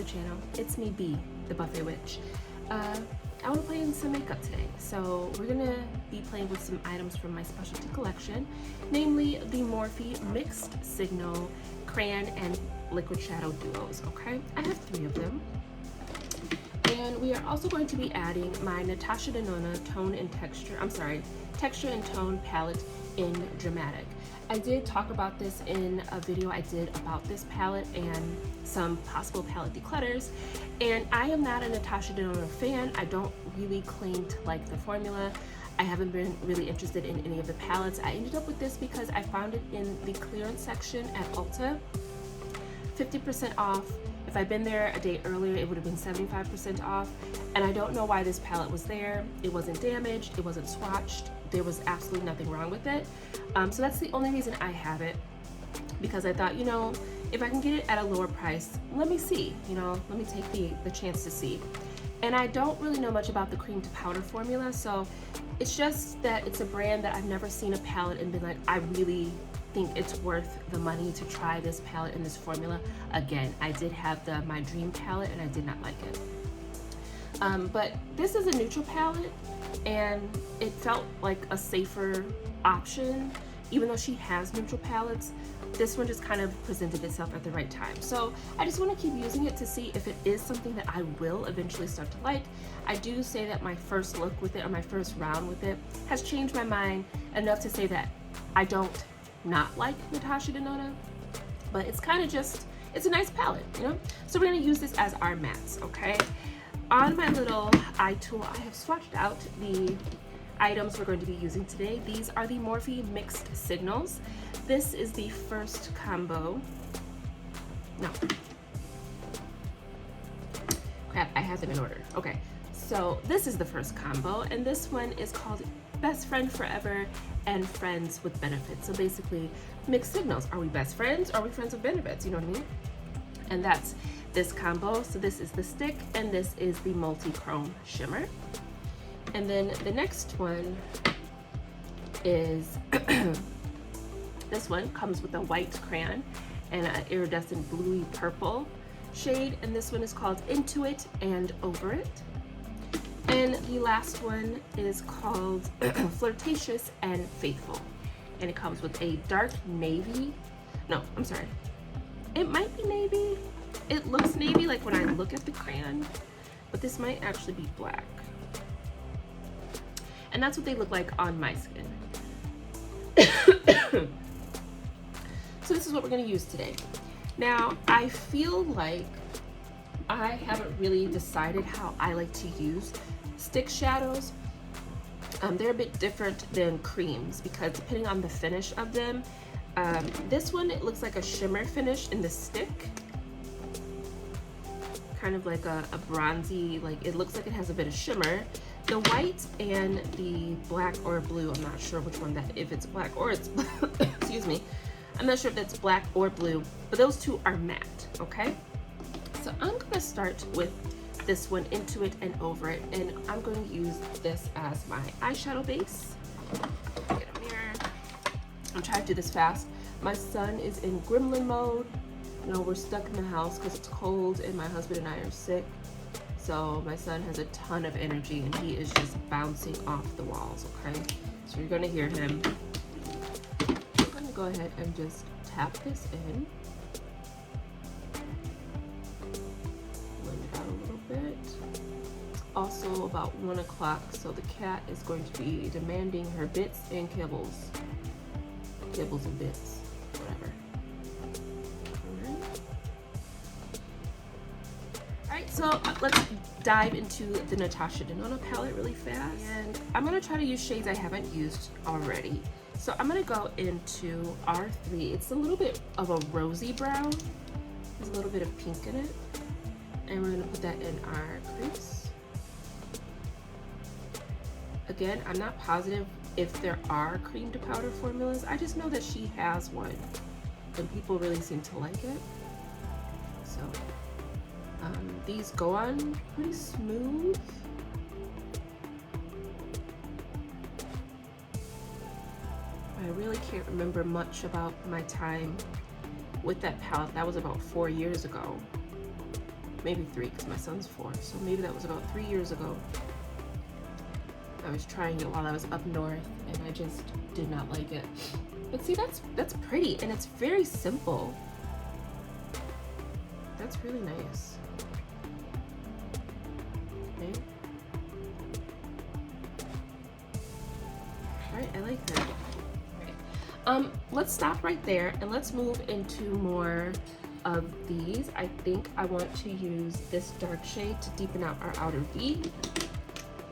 the channel. It's me, B, the Buffet Witch. I want to play in some makeup today, so we're gonna be playing with some items from my specialty collection, namely the Morphe Mixed Signal Crayon and Liquid Shadow Duos, okay? I have 3 of them. And we are also going to be adding my Natasha Denona Texture and Tone palette in Dramatic. I did talk about this in a video I did about this palette and some possible palette declutters, and I am not a Natasha Denona fan. I don't really claim to like the formula. I haven't been really interested in any of the palettes. I ended up with this because I found it in the clearance section at Ulta, 50% off. If I'd been there a day earlier, it would have been 75% off, and I don't know why this palette was there. It wasn't damaged, it wasn't swatched, there was absolutely nothing wrong with it. So that's the only reason I have it, because I thought, you know, if I can get it at a lower price, let me see, you know, let me take the chance to see. And I don't really know much about the cream to powder formula, so it's just that it's a brand that I've never seen a palette and been like, I really think it's worth the money to try this palette and this formula again. I did have my Dream palette and I did not like it. But this is a neutral palette and it felt like a safer option. Even though she has neutral palettes, this one just kind of presented itself at the right time. So I just want to keep using it to see if it is something that I will eventually start to like. I do say that my first look with it, or my first round with it, has changed my mind enough to say that I don't not like Natasha Denona, but it's kind of just, it's a nice palette, you know? So we're gonna use this as our mattes, okay? On my little eye tool, I have swatched out the items we're going to be using today. These are the Morphe Mixed Signals. This is the first combo. No. Crap, I have them in order. Okay, so this is the first combo, and this one is called Best Friend Forever and Friends with Benefits. So basically, mixed signals. Are we best friends? Are we friends with benefits? You know what I mean? And that's this combo. So this is the stick, and this is the multi-chrome shimmer. And then the next one is this one comes with a white crayon and an iridescent bluey purple shade, and this one is called Into It and Over It. And the last one is called Flirtatious and Faithful, and it comes with a dark navy. No, I'm sorry, it might be navy. It looks navy like when I look at the crayon, but this might actually be black. And that's what they look like on my skin. So this is what we're gonna use today. Now, I feel like I haven't really decided how I like to use stick shadows. They're a bit different than creams because depending on the finish of them, this one, it looks like a shimmer finish in the stick. Kind of like a bronzy, like it looks like it has a bit of shimmer. The white and the black or blue, I'm not sure which one if it's black or it's, excuse me. I'm not sure if that's black or blue, but those two are matte, okay? So I'm gonna start with this one, Into It and Over It, and I'm going to use this as my eyeshadow base. Get a mirror. I'm trying to do this fast. My son is in gremlin mode. You know, we're stuck in the house because it's cold and my husband and I are sick. So my son has a ton of energy and he is just bouncing off the walls, okay? So you're gonna hear him. I'm gonna go ahead and just tap this in. Blend it out a little bit. Also about 1 o'clock, so the cat is going to be demanding her bits and kibbles. Kibbles and bits, whatever. So let's dive into the Natasha Denona palette really fast. And I'm gonna try to use shades I haven't used already. So I'm gonna go into R3. It's a little bit of a rosy brown. There's a little bit of pink in it. And we're gonna put that in our crease. Again, I'm not positive if there are cream to powder formulas. I just know that she has one and people really seem to like it. So these go on pretty smooth. I really can't remember much about my time with that palette. That was about 4 years ago. maybe 3 because my son's 4. So maybe that was about 3 years ago. I was trying it while I was up north and I just did not like it. But see, that's pretty and it's very simple. That's really nice. Okay. All right, I like that. All right. Let's stop right there and let's move into more of these. I think I want to use this dark shade to deepen out our outer V.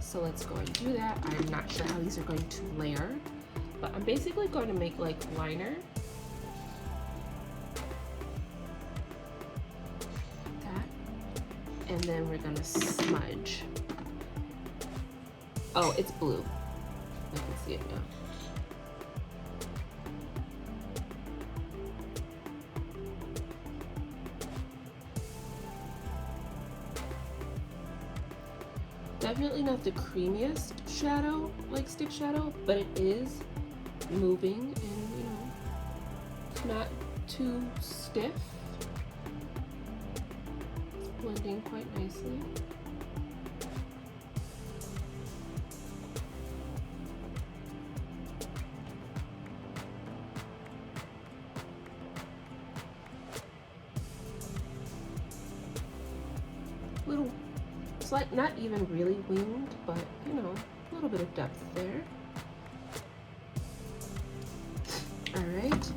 So let's go and do that. I'm not sure how these are going to layer, but I'm basically going to make like liner. That. And then we're gonna smudge. Oh, it's blue. I can see it now. Definitely not the creamiest shadow, like stick shadow, but it is moving and, you know, it's not too stiff. It's blending quite nicely. Little, it's like not even really winged, but you know, a little bit of depth there. All right,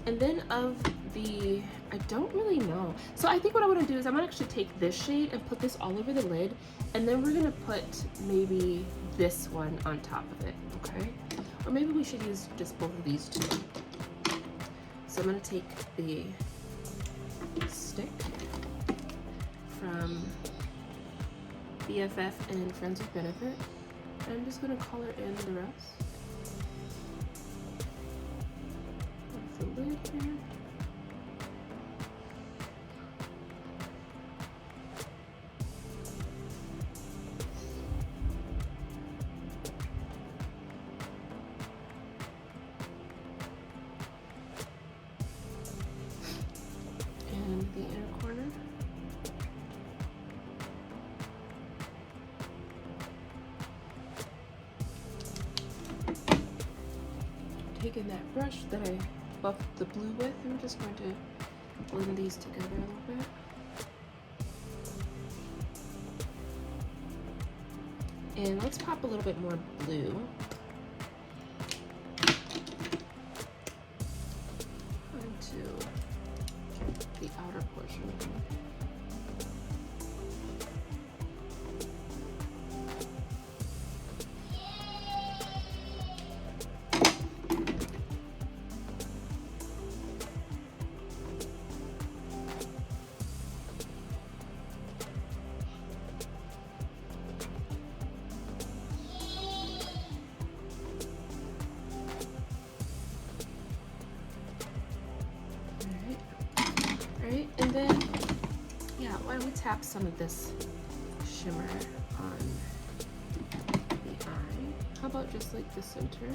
and then of the, I don't really know. So I think what I want to do is I'm gonna actually take this shade and put this all over the lid, and then we're gonna put maybe this one on top of it, okay? Or maybe we should use just both of these two. So I'm gonna take the stick from BFF and Friends with Benefit. I'm just gonna color in the rest of the lid here. And the inner corner. Taking that brush that I buffed the blue with, I'm just going to blend these together a little bit. And let's pop a little bit more blue onto the outer portion of it. Right, and then, yeah, why don't we tap some of this shimmer on the eye? How about just like the center?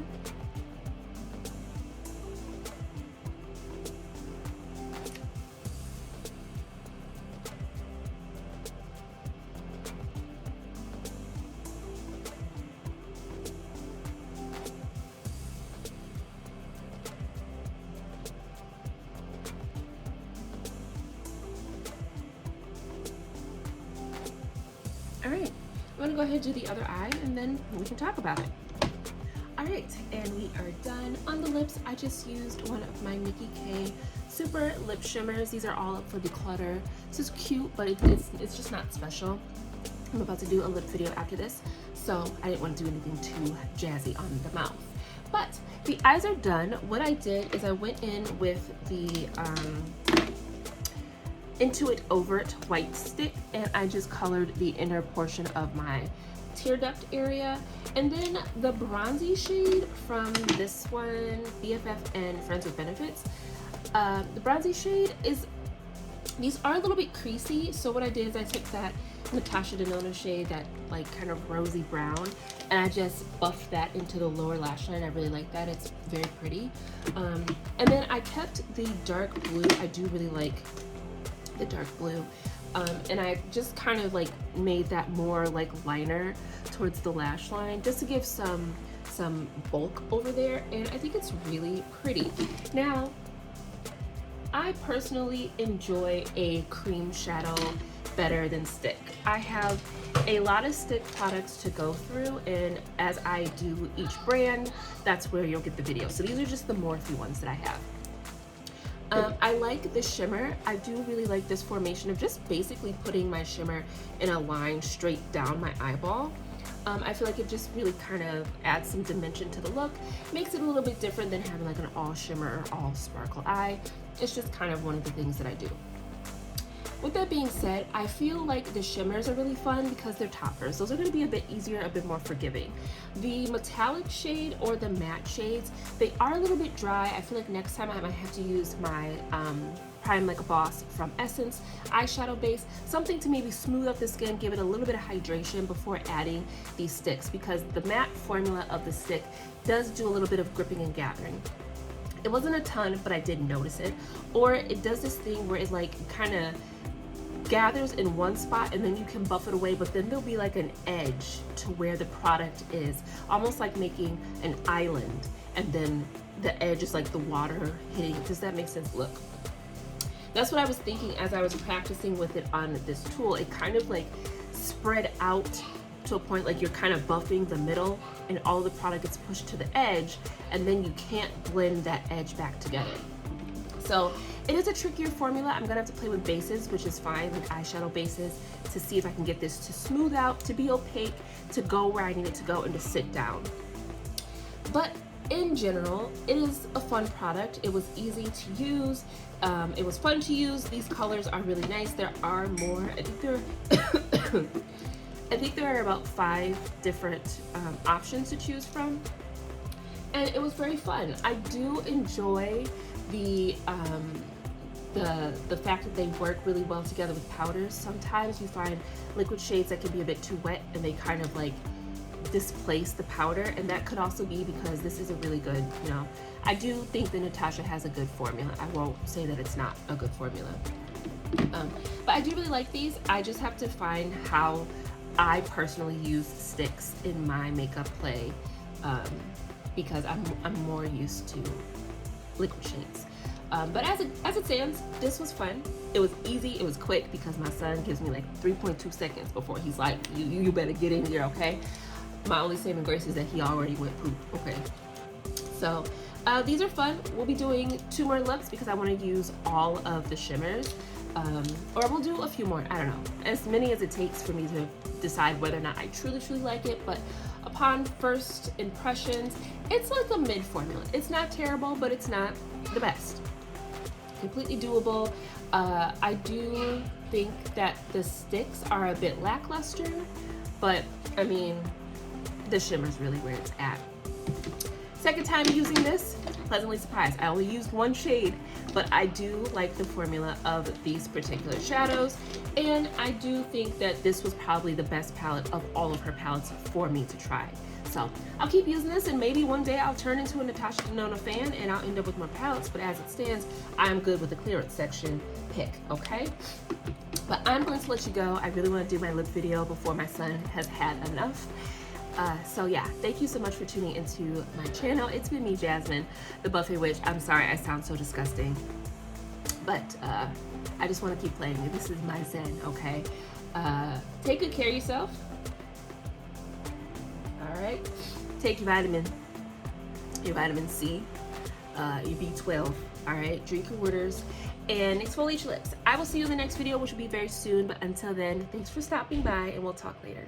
All right, I'm gonna go ahead and do the other eye and then we can talk about it. All right, and we are done. On the lips, I just used one of my Nikki K Super Lip Shimmers. These are all up for declutter. This is cute, but it's just not special. I'm about to do a lip video after this, so I didn't want to do anything too jazzy on the mouth. But the eyes are done. What I did is I went in with the Intuit Overt white stick and I just colored the inner portion of my tear duct area. And then the bronzy shade from this one, BFF and Friends with Benefits, the bronzy shade is, these are a little bit creasy, so what I did is I took that Natasha Denona shade, that like kind of rosy brown, and I just buffed that into the lower lash line. I really like that, it's very pretty. And then I kept the dark blue. I do really like the dark blue, And I just kind of like made that more like liner towards the lash line just to give some bulk over there, and I think it's really pretty. Now, I personally enjoy a cream shadow better than stick. I have a lot of stick products to go through, and as I do each brand, that's where you'll get the video. So these are just the Morphe ones that I have. I like the shimmer. I do really like this formation of just basically putting my shimmer in a line straight down my eyeball. I feel like it just really kind of adds some dimension to the look, makes it a little bit different than having like an all shimmer or all sparkle eye. It's just kind of one of the things that I do. With that being said, I feel like the shimmers are really fun because they're toppers. Those are going to be a bit easier, a bit more forgiving. The metallic shade or the matte shades, they are a little bit dry. I feel like next time I might have to use my Prime Like a Boss from Essence eyeshadow base, something to maybe smooth up the skin, give it a little bit of hydration before adding these sticks, because the matte formula of the stick does do a little bit of gripping and gathering. It wasn't a ton, but I did notice it. Or it does this thing where it like kind of gathers in one spot and then you can buff it away, but then there'll be like an edge to where the product is, almost like making an island, and then the edge is like the water hitting it. Does that make sense? Look, that's what I was thinking as I was practicing with it on this tool. It kind of like spread out to a point like you're kind of buffing the middle and all the product gets pushed to the edge, and then you can't blend that edge back together. So it is a trickier formula. I'm gonna have to play with bases, which is fine, like eyeshadow bases, to see if I can get this to smooth out, to be opaque, to go where I need it to go, and to sit down. But in general, it is a fun product. It was easy to use. It was fun to use. These colors are really nice. There are more. I think there are about 5 different options to choose from, and it was very fun. I do enjoy the fact that they work really well together with powders. Sometimes you find liquid shades that can be a bit too wet and they kind of like displace the powder, and that could also be because this is a really good, you know, I do think that Natasha has a good formula. I won't say that it's not a good formula. But I do really like these. I just have to find how I personally use sticks in my makeup play, because I'm more used to liquid shades. But as it stands, this was fun. It was easy, it was quick, because my son gives me like 3.2 seconds before he's like, you better get in here, okay? My only saving grace is that he already went poop, okay? So these are fun. We'll be doing 2 more looks because I want to use all of the shimmers. Or we'll do a few more, I don't know, as many as it takes for me to decide whether or not I truly like it. But upon first impressions, it's like a mid formula. It's not terrible, but it's not the best. Completely doable. I do think that the sticks are a bit lackluster, but I mean, the shimmer's really where it's at. Second time using this, pleasantly surprised. I only used 1 shade, but I do like the formula of these particular shadows, and I do think that this was probably the best palette of all of her palettes for me to try. So I'll keep using this, and maybe one day I'll turn into a Natasha Denona fan and I'll end up with more palettes, but as it stands, I'm good with the clearance section pick, okay? But I'm going to let you go. I really want to do my lip video before my son has had enough. So yeah, thank you so much for tuning into my channel. It's been me, Jasmine, the Buffet Witch. I'm sorry I sound so disgusting, but I just want to keep playing. This is my zen, okay? Take good care of yourself. All right, take your vitamin C, your B12. All right, drink your waters and exfoliate your lips. I will see you in the next video, which will be very soon. But until then, thanks for stopping by, and we'll talk later.